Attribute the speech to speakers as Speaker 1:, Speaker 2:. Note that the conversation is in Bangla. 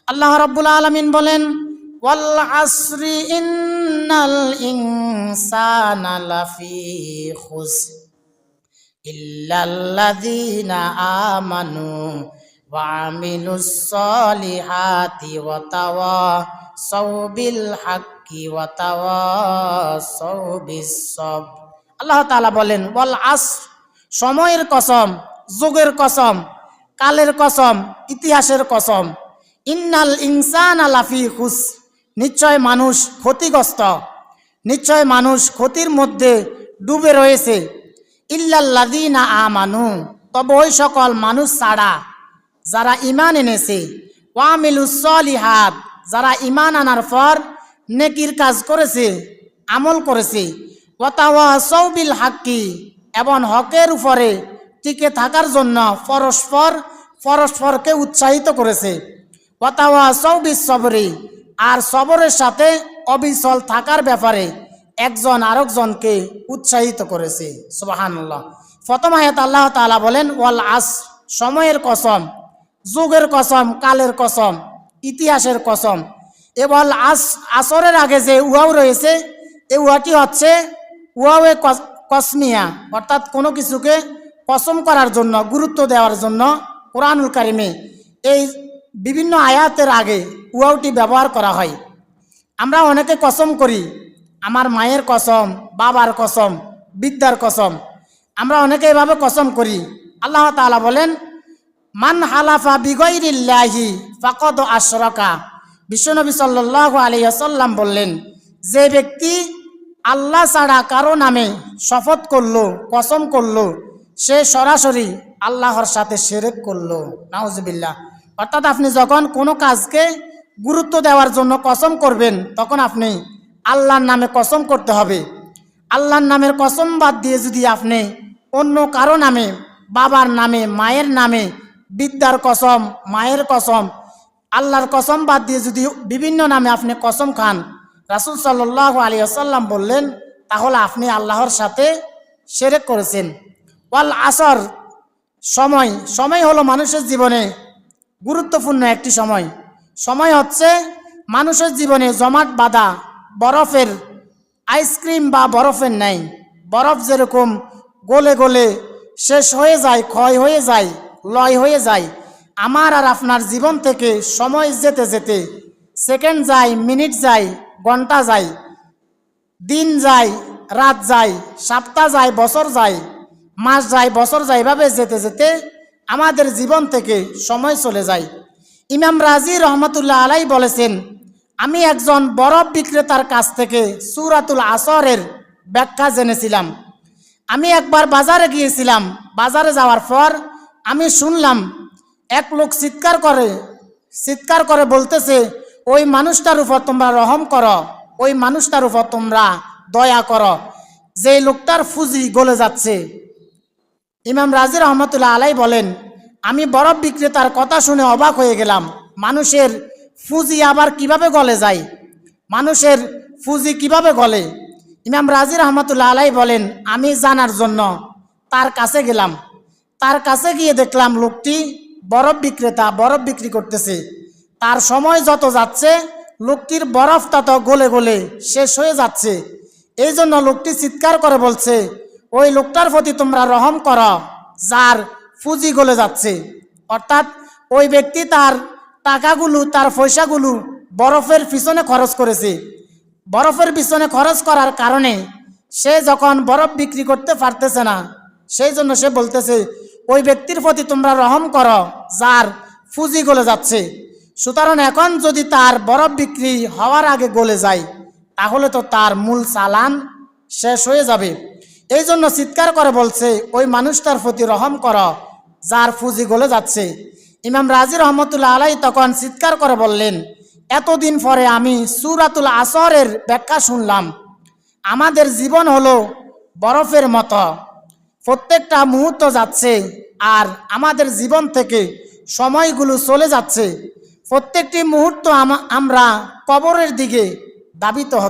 Speaker 1: আল্লাহ রাব্বুল আলামিন বলেন, ওয়াল আসরি ইন্নাল ইনসানা লাফি খুসর ইল্লাল্লাযীনা আমানু ওয়া আমিলুস সলিহাতি ওয়া তাওয়াসাউ বিল হাক্কি ওয়া তাওয়াসাউ বিস সবর। আল্লাহ তাআলা বলেন, ওয়াল আসর, সময়ের কসম, যুগের কসম, কালের কসম, ইতিহাসের কসম। ইন্নাল ইনসানা লাফি খুসর, নিশ্চয় মানুষ ক্ষতিগ্রস্ত, নিশ্চয় মানুষ ক্ষতির মধ্যে ডুবে রয়েছে। ইল্লাল্লাযীনা আমানু, তবে ওই সকল মানুষ ছাড়া যারা ঈমান এনেছে। ওয়া আমিলুস সলিহাত, যারা ঈমান আনার পর নেকির কাজ করেছে, আমল করেছে। ওয়া তাওয়াসাউ বিল হাক্কি, এবং হকের উপরে টিকে থাকার জন্য পরস্পরকে উৎসাহিত করেছে। ওয়া তাওয়াসাউ বিস সবরি, আর সবরের সাথে অবিচল থাকার ব্যাপারে একজন আরেকজনকে উৎসাহিত করেছে। সুবহানাল্লাহ। প্রথম আয়াত আল্লাহ তাআলা বলেন, ওয়াল আসর, সময়ের কসম, যুগের কসম, কালের কসম, ইতিহাসের কসম। এবং আসরের আগে যে ওয়াও রয়েছে, এই ওয়াটি হচ্ছে ওয়াওয়ে কসমিয়া, অর্থাৎ কোনো কিছুকে কসম করার জন্য, গুরুত্ব দেওয়ার জন্য কোরআনুল কারিমে এই বিভিন্ন আয়াতের আগে ওয়াওটি ব্যবহার করা হয়। আমরা অনেকে কসম করি, আমার মায়ের কসম, বাবার কসম, বিদ্যার কসম, আমরা অনেকে এভাবে কসম করি। আল্লাহ তাআলা বলেন, মান হালাফা বিগাইরিল্লাহি ফাকাদ আশরাকা। বিশ্বনবী সাল্লাল্লাহু আলাইহি ওয়াসাল্লাম বললেন, যে ব্যক্তি আল্লাহ ছাড়া কারো নামে শপথ করলো, কসম করলো, সে সরাসরি আল্লাহর সাথে শিরক করলো। নাউজুবিল্লাহ। অর্থাৎ আপনি যখন কোনো কাজকে গুরুত্ব দেওয়ার জন্য কসম করবেন, তখন আপনি আল্লাহর নামে কসম করতে হবে। আল্লাহর নামের কসম বাদ দিয়ে যদি আপনি অন্য কারো নামে, বাবার নামে, মায়ের নামে, বিদ্যার কসম, মায়ের কসম, আল্লাহর কসম বাদ দিয়ে যদি বিভিন্ন নামে আপনি কসম খান, রাসূল সাল্লাল্লাহু আলাইহি ওয়াসাল্লাম বললেন, তাহলে আপনি আল্লাহর সাথে শিরক করেছেন। ওয়াল আসর, সময়, সময় হলো মানুষের জীবনে গুরুত্বপূর্ণ একটি সময়। সময় হচ্ছে মানুষের জীবনে জমাট বাঁধা বরফের আইসক্রিম বা বরফের ন্যায়। বরফ যেরকম গলে গলে শেষ হয়ে যায়, ক্ষয় হয়ে যায়, লয় হয়ে যায়, আমার আর আপনার জীবন থেকে সময় যেতে যেতে সেকেন্ড যায়, মিনিট যায়, ঘন্টা যায়, দিন যায়, রাত যায়, সপ্তাহ যায়, বছর যায়, মাস যায়, বছর যায়, এভাবে যেতে যেতে আমাদের জীবন থেকে সময় চলে যায়। ইমাম রাজি রহমতুল্লাহ আলাই বলেছেন, আমি একজন বরফ বিক্রেতার কাছ থেকে সূরাতুল আসরের ব্যাখ্যা জেনেছিলাম। আমি একবার বাজারে গিয়েছিলাম, বাজারে যাওয়ার পর আমি শুনলাম এক লোক চিৎকার করে বলতেছে, ওই মানুষটার উপর তোমরা রহম করো, ওই মানুষটার উপর তোমরা দয়া করো, যে লোকটার ফুজি গলে যাচ্ছে। ইমাম রাজি রহমতুল্লাহ আলাই বলেন, আমি বরফ বিক্রেতার কথা শুনে অবাক হয়ে গেলাম। মানুষের ফুজি আবার কিভাবে গলে যায়? মানুষের ফুজি কিভাবে গলে? ইমাম রাজি রহমতুল্লাহ আলাই বলেন, আমি জানার জন্য তার কাছে গেলাম। তার কাছে গিয়ে দেখলাম লোকটি বরফ বিক্রেতা, বরফ বিক্রি করতেছে। তার সময় যত যাচ্ছে লোকটির বরফ তত গলে গলে শেষ হয়ে যাচ্ছে। এই জন্য লোকটি চিৎকার করে বলছে, ওই লোকটার প্রতি তোমরা রহম করো যার ফুজি গলে যাচ্ছে। অর্থাৎ ওই ব্যক্তি তার টাকাগুলো, তার পয়সাগুলো বরফের পিছনে খরচ করেছে। বরফের পিছনে খরচ করার কারণে সে যখন বরফ বিক্রি করতে পারতেছে না, সেই জন্য সে বলতেছে, ওই ব্যক্তির প্রতি তোমরা রহম করো যার ফুজি গলে যাচ্ছে। সুতরাং এখন যদি তার বরফ বিক্রি হওয়ার আগে গলে যায়, তাহলে তো তার মূল চালান শেষ হয়ে যাবে। এই জন্য চিৎকার করে বলছে, ওই মানুষটার প্রতি রহম করো যার ফুজি গলে যাচ্ছে। ইমাম রাজি রহমতুল্লাহ আলাই তখন চিৎকার করে বললেন, এতদিন পরে আমি সূরাতুল আসরের ব্যাখ্যা শুনলাম। আমাদের জীবন হলো বরফের মতো, প্রত্যেকটা মুহূর্ত যাচ্ছে আর আমাদের জীবন থেকে সময়গুলো চলে যাচ্ছে। প্রত্যেকটি মুহূর্ত আমরা কবরের দিকে ধাবিত হচ্ছে।